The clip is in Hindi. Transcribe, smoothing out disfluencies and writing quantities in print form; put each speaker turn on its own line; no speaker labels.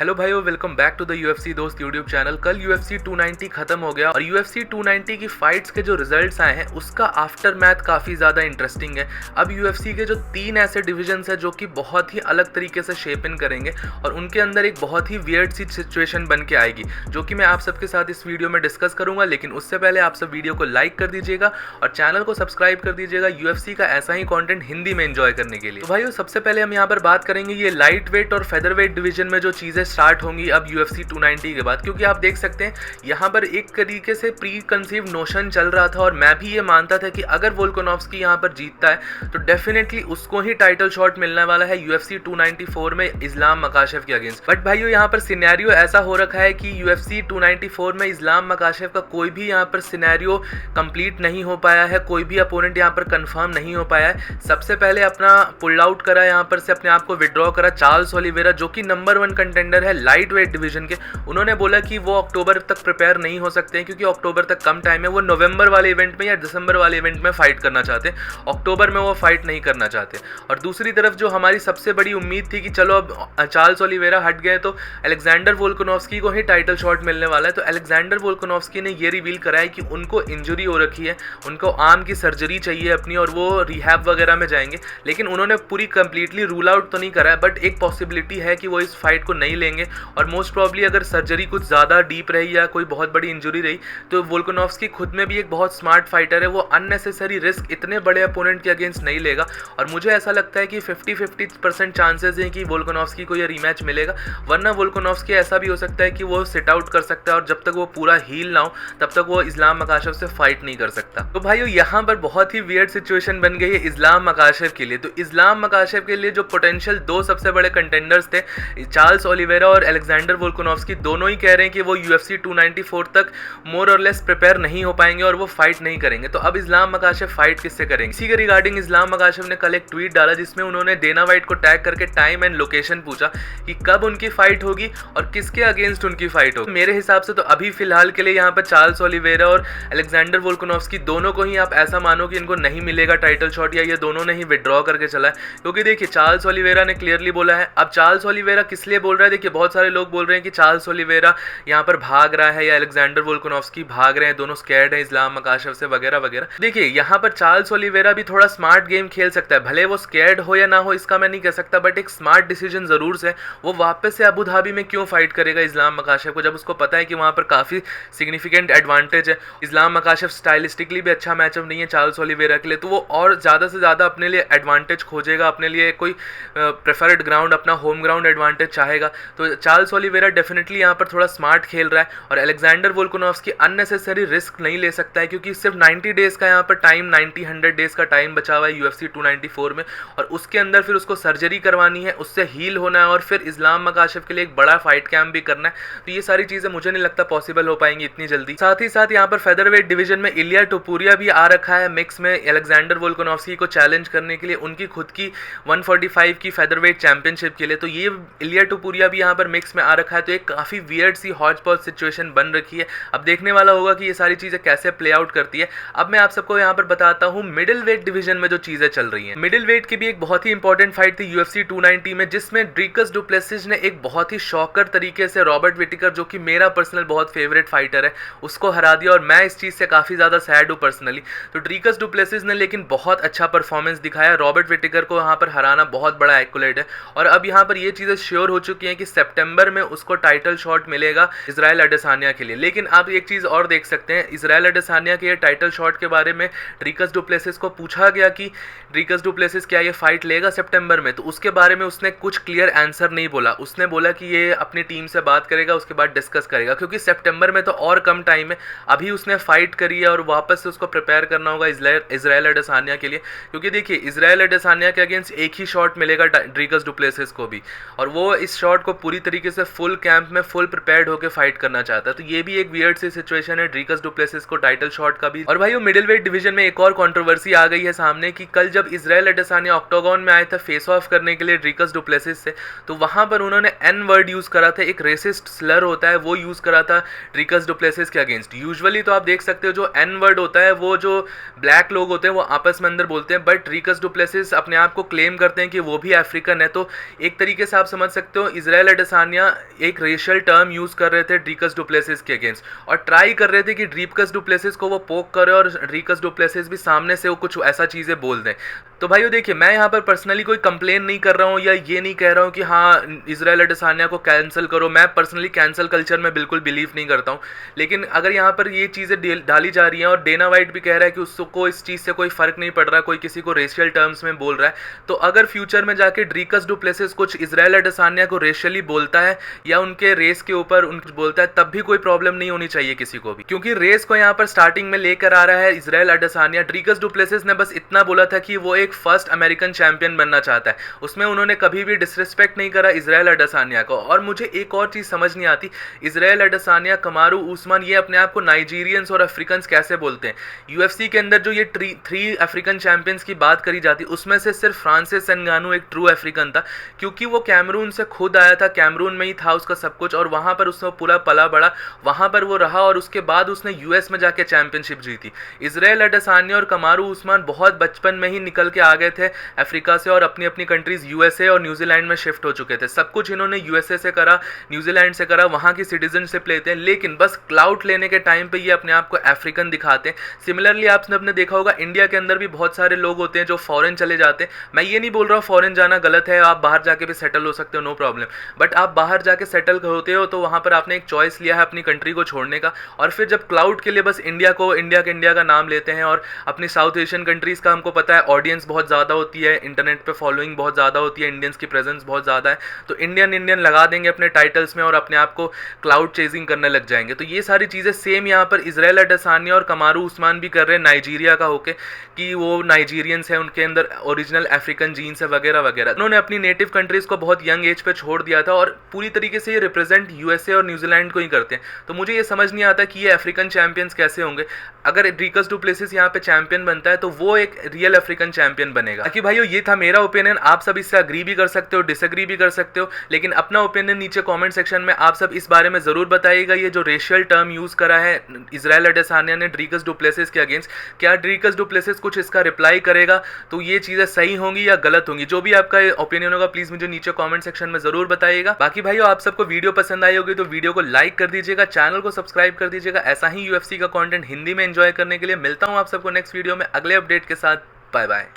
हेलो भाइयों, welcome back to the UFC दोस्त यूट्यूब चैनल। कल यूएफसी 290 खत्म हो गया और यूएफसी 290 की फाइट्स के जो रिजल्ट्स आए हैं उसका आफ्टर मैथ काफ़ी ज़्यादा इंटरेस्टिंग है। अब यूएफसी के जो 3 ऐसे डिविजन्स हैं जो कि बहुत ही अलग तरीके से शेप इन करेंगे और उनके अंदर एक बहुत ही वियर्ड सी सिचुएशन बन के आएगी जो कि मैं आप सबके साथ इस वीडियो में डिस्कस करूंगा। लेकिन उससे पहले आप सब वीडियो को लाइक कर दीजिएगा और चैनल को सब्सक्राइब कर दीजिएगा यूएफसी का ऐसा ही कॉन्टेंट हिंदी में एंजॉय करने के लिए। तो भाइयों, सबसे पहले हम यहाँ पर बात करेंगे ये लाइट वेट और फेदर वेट डिवीजन में जो चीज़ें स्टार्ट होंगी अब UFC 290 के बाद, क्योंकि आप देख सकते हैं यहाँ पर एक तरीके से प्री कंसीव नोशन चल रहा था और मैं भी ये मानता था कि अगर वोल्कानोव्स्की यहाँ पर जीतता है तो डेफिनेटली उसको ही टाइटल शॉट मिलने वाला है UFC 294 में इस्लाम मकाशेव के अगेंस्ट। बट भाइयों, यहाँ पर सिनेरियो ऐसा हो रखा है कि UFC 294 में इस्लाम मकाशेव का कोई भी यहाँ पर सिनेरियो कंप्लीट नहीं हो पाया है, कोई भी अपोनेंट यहाँ पर कंफर्म नहीं हो पाया है। सबसे पहले अपना पुल आउट करा, यहाँ पर से अपने आप को विड्रॉ करा चार्ल्स ओलिवेरा, जो कि नंबर 1 कंटेंडर है लाइट वेट डिवीजन के। उन्होंने बोला कि वो अक्टूबर तक प्रिपेयर नहीं हो सकते हैं क्योंकि अक्टूबर तक कम टाइम है, वो नवंबर वाले इवेंट में या दिसंबर वाले इवेंट में फाइट करना चाहते हैं, अक्टूबर में वो फाइट नहीं करना चाहते। और दूसरी तरफ जो हमारी सबसे बड़ी उम्मीद थी कि चलो अब चार्ल्स ओलिवेरा हट गए तो अलेक्जेंडर वोल्कानोव्स्की को ही टाइटल शॉट मिलने वाला है। तो अलेक्जेंडर वोल्कानोव्स्की ने ये रिवील करा है कि उनको इंजरी हो रखी है, उनको आर्म की सर्जरी चाहिए अपनी और वो रिहैब वगैरह में जाएंगे। लेकिन उन्होंने पूरी कंप्लीटली रूल आउट तो नहीं करा है, बट एक पॉसिबिलिटी है कि वो इस फाइट को नहीं लेंगे और मोस्ट प्रॉब्ली अगर सर्जरी कुछ ज़्यादा डीप रही या कोई बहुत बड़ी इंजरी रही तो वोल्कानोव्स्की खुद में भी एक बहुत स्मार्ट फाइटर है, वो अननेसेसरी रिस्क इतने बड़े अपोनेंट के अगेंस्ट नहीं लेगा। और मुझे ऐसा लगता है कि 50-50% चांसेस हैं कि वोल्कानोव्स्की को ये रीमैच मिलेगा, वरना वोल्कानोव्स्की ऐसा भी हो सकता है कि वो सिट आउट कर सकता है और जब तक वो पूरा हील ना हो तब तक वो इस्लाम मकाशेव से फाइट नहीं कर सकता। तो भाइयों, यहाँ पर बहुत ही वियर्ड सिचुएशन बन गई है इस्लाम मकाशेव के लिए। तो इस्लाम मकाशेव के लिए जो पोटेंशियल 2 सबसे बड़े कंटेंडर्स थे, चार्ल्स ओलिवेरा और अलेक्जेंडर वोल्कानोव्स्की, दोनों ही कह रहे हैं कि वो UFC 294 तक मोर और लेस प्रिपेयर नहीं हो पाएंगे और वो फाइट नहीं करेंगे। तो अब इस्लाम मकाशेव फाइट किससे करेंगे? इसी के रिगार्डिंग इस्लाम मकाशेव ने कल एक ट्वीट डाला जिसमें उन्होंने डेना वाइट को टैग करके टाइम एंड लोकेशन पूछा कि कब उनकी फाइट होगी और किसके अगेंस्ट उनकी फाइट होगी। मेरे हिसाब से तो अभी फिलहाल के लिए यहाँ पर चार्ल्स ओलिवेरा और अलेक्जेंडर वोल्कानोव्स्की दोनों को ही आप ऐसा मानो कि इनको नहीं मिलेगा टाइटल शॉट या ये दोनों ने ही विड्रॉ करके चला है। क्योंकि देखिए, चार्ल्स ओलिवेरा ने क्लियरली बोला है। अब चार्ल्स ओलिवेरा किस लिए बोल रहा है? देखिए, बहुत सारे लोग बोल रहे हैं कि चार्ल्स ओलिवेरा यहाँ पर भाग रहा है या अलेक्जेंडर वोल्कानोव्स्की भाग रहे हैं, दोनों स्कैर्ड है इस्लाम मकाशेव से वगैरह वगैरह। देखिए, यहाँ पर चार्ल्स ओलिवेरा भी थोड़ा स्मार्ट गेम खेल सकता है, भले वो स्कैर्ड हो या ना हो इसका मैं नहीं कह सकता, बट एक स्मार्ट डिसीजन जरूर से वो वापस से अबू धाबी में क्यों फाइट करेगा इस्लाम मकाशेव को, जब उसको पता है कि वहाँ पर काफी सिग्निफिकेंट एडवांटेज है। इस्लाम मकाशेव स्टाइलिस्टिकली भी अच्छा मैचअप नहीं है चार्ल्स ओलिवेरा के लिए, तो वो और ज्यादा से ज्यादा अपने लिए एडवांटेज खोजेगा, अपने लिए कोई प्रेफर्ड ग्राउंड, अपना होम ग्राउंड एडवांटेज चाहेगा। तो चार्ल्स ओलिवेरा डेफिनेटली यहाँ पर थोड़ा स्मार्ट खेल रहा है और अलेक्जेंडर वोल्कानोव्स्की अननेसेसरी रिस्क नहीं ले सकता है क्योंकि सिर्फ 90 डेज का यहाँ पर टाइम, 90-100 डेज का टाइम बचा हुआ है UFC 294 में और उसके अंदर फिर उसको सर्जरी करवानी है, उससे हील होना है और फिर इस्लाम मकाशेव के लिए एक बड़ा फाइट कैंप भी करना है। तो ये सारी चीजें मुझे नहीं लगता पॉसिबल हो पाएंगी इतनी जल्दी। साथ ही साथ यहाँ पर फेदरवेट डिवीजन में इलिया टोपुरिया भी आ रखा है मिक्स में अलेक्जेंडर वोल्कानोव्स्की को चैलेंज करने के लिए उनकी खुद की 145 की फेदरवेट चैंपियनशिप के लिए। तो ये इलिया टोपुरिया भी यहाँ पर मिक्स में आ रखा है, तो एक काफी वियर्ड सी हॉट स्पॉट सिचुएशन बन रखी है। अब देखने वाला होगा कि ये सारी चीजें कैसे प्ले आउट करती है। अब मैं आप सबको यहाँ पर बताता हूँ मिडिल वेट डिवीजन में जो चीजें चल रही हैं। मिडिल वेट की भी एक बहुत ही इंपॉर्टेंट फाइट थी UFC 290 में, जिसमें ड्रीकस डु प्लेसिस ने एक बहुत ही शॉकर तरीके से रॉबर्ट विटेकर, जो कि मेरा पर्सनल बहुत फेवरेट फाइटर है, उसको हरा दिया और मैं इस चीज से काफी ज्यादा सैड हूँ पर्सनली। तो ड्रीकस डु प्लेसिस ने लेकिन बहुत अच्छा परफॉर्मेंस दिखाया, रॉबर्ट विटेकर को यहाँ पर हराना बहुत बड़ा एक्कोलेट है और अब यहाँ पर ये चीजें श्योर हो चुकी हैं कि सितंबर में उसको टाइटल शॉट मिलेगा इजराइल अडेसानिया के लिए। लेकिन आप एक चीज और देख सकते हैं, इजराइल अडेसानिया के टाइटल शॉट के बारे में ड्रीकस डु प्लेसिस को पूछा गया कि ड्रीकस डु प्लेसिस क्या ये फाइट लेगा सितंबर में, तो उसके बारे में उसने कुछ क्लियर आंसर नहीं बोला। उसने बोला कि ये अपनी टीम से बात करेगा, उसके बाद डिस्कस करेगा, क्योंकि सितंबर में तो और कम टाइम है। अभी उसने फाइट करी है और वापस से उसको प्रिपेयर करना होगा इजराइल अडेसानिया के लिए, क्योंकि देखिए इजराइल अडेसानिया के अगेंस्ट एक ही शॉट मिलेगा ड्रीकस डु प्लेसिस को भी और वो इस शॉट को पूरी तरीके से फुल कैंप में फुल प्रिपेयर्ड होकर फाइट करना चाहता है। तो ये भी एक वियर्ड सी सिचुएशन है ड्रीकस डु प्लेसिस को टाइटल शॉट का भी। और भाई मिडिल वेट डिवीजन में एक और कंट्रोवर्सी आ गई है सामने कि कल जब इजराइल अडेसानिया ऑक्टागन में आए थे फेस ऑफ करने के लिए ड्रीकस डु प्लेसिस से, तो वहां पर उन्होंने एन वर्ड यूज करा था, एक रेसिस्ट स्लर होता है वो यूज करा था ड्रीकस डु प्लेसिस के अगेंस्ट। यूजुअली तो आप देख सकते हो जो एन वर्ड होता है वो जो ब्लैक लोग होते हैं वो आपस में अंदर बोलते हैं, बट ड्रीकस डु प्लेसिस अपने आप को क्लेम करते हैं कि वो भी अफ्रीकन है। तो एक तरीके से आप समझ सकते हो इजराइल एडेसानिया एक रेशियल टर्म यूज कर रहे थे ड्रीकस डुप्लेसिस के अगेंस्ट और ट्राई कर रहे थे कि ड्रीकस डुप्लेसिस को वो पोक करे और ड्रीकस डुप्लेसिस भी सामने से वो कुछ ऐसा चीज़ें बोल दें। तो भाइयों देखिए, मैं यहाँ पर पर्सनली कोई कंप्लेन नहीं कर रहा हूँ या ये नहीं कह रहा हूँ कि हाँ इजराइल एडेसानिया को कैंसिल करो। मैं पर्सनली कैंसिल कल्चर में बिल्कुल बिलीव नहीं करता हूँ, लेकिन अगर यहाँ पर ये चीज़ें डाली जा रही हैं और डेना वाइट भी कह रहा है कि उसको इस चीज़ से कोई फ़र्क नहीं पड़ रहा, कोई किसी को रेशियल टर्म्स में बोल रहा है, तो अगर फ्यूचर में जाके ड्रीकस डुप्लेसिस कुछ इजराइल एडेसानिया को रेशियली बोलता है या उनके रेस के ऊपर उनको बोलता है, तब भी कोई प्रॉब्लम नहीं होनी चाहिए किसी को भी, क्योंकि रेस को यहाँ पर स्टार्टिंग में लेकर आ रहा है इजराइल एडेसानिया। ड्रीकस डुप्लेसिस ने बस इतना बोला था कि वो एक फर्स्ट अमेरिकन चैंपियन बनना चाहता है, उसमें उन्होंने कभी भी डिसरिस्पेक्ट नहीं करा इजराइल एडेसानिया को। और मुझे एक और चीज समझ नहीं आती, इजराइल एडेसानिया, कमारू उस्मान, ये अपने आप को नाइजीरियंस और अफ्रीकन कैसे बोलते हैं? यूएफसी के अंदर जो ये थ्री अफ्रीकन चैंपियंस की बात करी जाती, उसमें से सिर्फ फ्रांसिस एनगानू एक ट्रू अफ्रीकन था, क्योंकि वो कैमरून से खुद आया था, कैमरून में ही था उसका सब कुछ, और वहां पर उसने पूरा पला बड़ा, वहां पर वो रहा और उसके बाद उसने यूएस में जाके चैंपियनशिप जीती। इजराइल एडेसानिया और कमारू उस्मान बहुत बचपन में ही निकल के आ गए थे अफ्रीका से और अपनी अपनी कंट्रीज यूएसए और न्यूजीलैंड में शिफ्ट हो चुके थे। सब कुछ इन्होंने यूएसए से करा, न्यूजीलैंड से करा, वहां की सिटीजनशिप लेते हैं, लेकिन बस क्लाउड लेने के टाइम पे ये अपने आप को अफ्रीकन दिखाते हैं। सिमिलरली आपने देखा होगा इंडिया के अंदर भी बहुत सारे लोग होते हैं जो फॉरेन चले जाते हैं। मैं ये नहीं बोल रहा हूँ फॉरेन जाना गलत है, आप बाहर जाके भी सेटल हो सकते हो, नो प्रॉब्लम, बट आप बाहर जाके सेटल होते हो तो वहां पर आपने एक चॉइस लिया है अपनी कंट्री को छोड़ने का, और फिर जब क्लाउड के लिए बस इंडिया का नाम लेते हैं, और अपनी साउथ एशियन कंट्रीज का हमको पता है ऑडियंस बहुत ज़्यादा होती है, इंटरनेट पे फॉलोइंग बहुत ज़्यादा होती है, इंडियंस की प्रेजेंस बहुत ज़्यादा है, तो इंडियन लगा देंगे अपने टाइटल्स में और अपने आप को क्लाउड चेजिंग करने लग जाएंगे। तो ये सारी चीज़ें सेम यहाँ पर इजराइल एडेसानिया और कमारू उस्मान भी कर रहे हैं नाइजीरिया का होके, कि वो नाइजीरियंस है, उनके अंदर ओरिजिनल अफ्रीकन जीन्स है वगैरह वगैरह। उन्होंने अपनी नेटिव कंट्रीज को बहुत यंग एज पे छोड़ दिया था और पूरी तरीके से ये रिप्रेजेंट यूएसए और न्यूजीलैंड को ही करते हैं। तो मुझे ये समझ नहीं आता कि ये अफ्रीकन चैंपियंस कैसे होंगे। अगर ड्रीकस डुप्लेसिस यहाँ पे चैंपियन बनता है तो वो एक रियल अफ्रीकन चैंपियन बनेगा। बाकी भाइयों ये था मेरा ओपिनियन, आप सब इससे अग्री भी कर सकते हो, डिसएग्री भी कर सकते हो, लेकिन अपना ओपिनियन नीचे कमेंट सेक्शन में आप सब इस बारे में जरूर बताइएगा। ये जो रेशियल टर्म यूज करा है इजराइल एडेसानिया ने ड्रीकस डुप्लेसिस के अगेंस्ट, क्या ड्रीकस डुप्लेसिस कुछ इसका रिप्लाई करेगा? तो ये चीजें सही होंगी या गलत होंगी? जो भी आपका ओपिनियन होगा प्लीज मुझे नीचे कमेंट सेक्शन में जरूर बताइएगा। बाकी भाइयों आप सबको वीडियो पसंद आई होगी तो वीडियो को लाइक कर दीजिएगा, चैनल को सब्सक्राइब कर दीजिएगा। ऐसा ही यूएफसी का कंटेंट हिंदी में एंजॉय करने के लिए मिलता हूं आप सबको नेक्स्ट वीडियो में अगले अपडेट के साथ। Bye bye.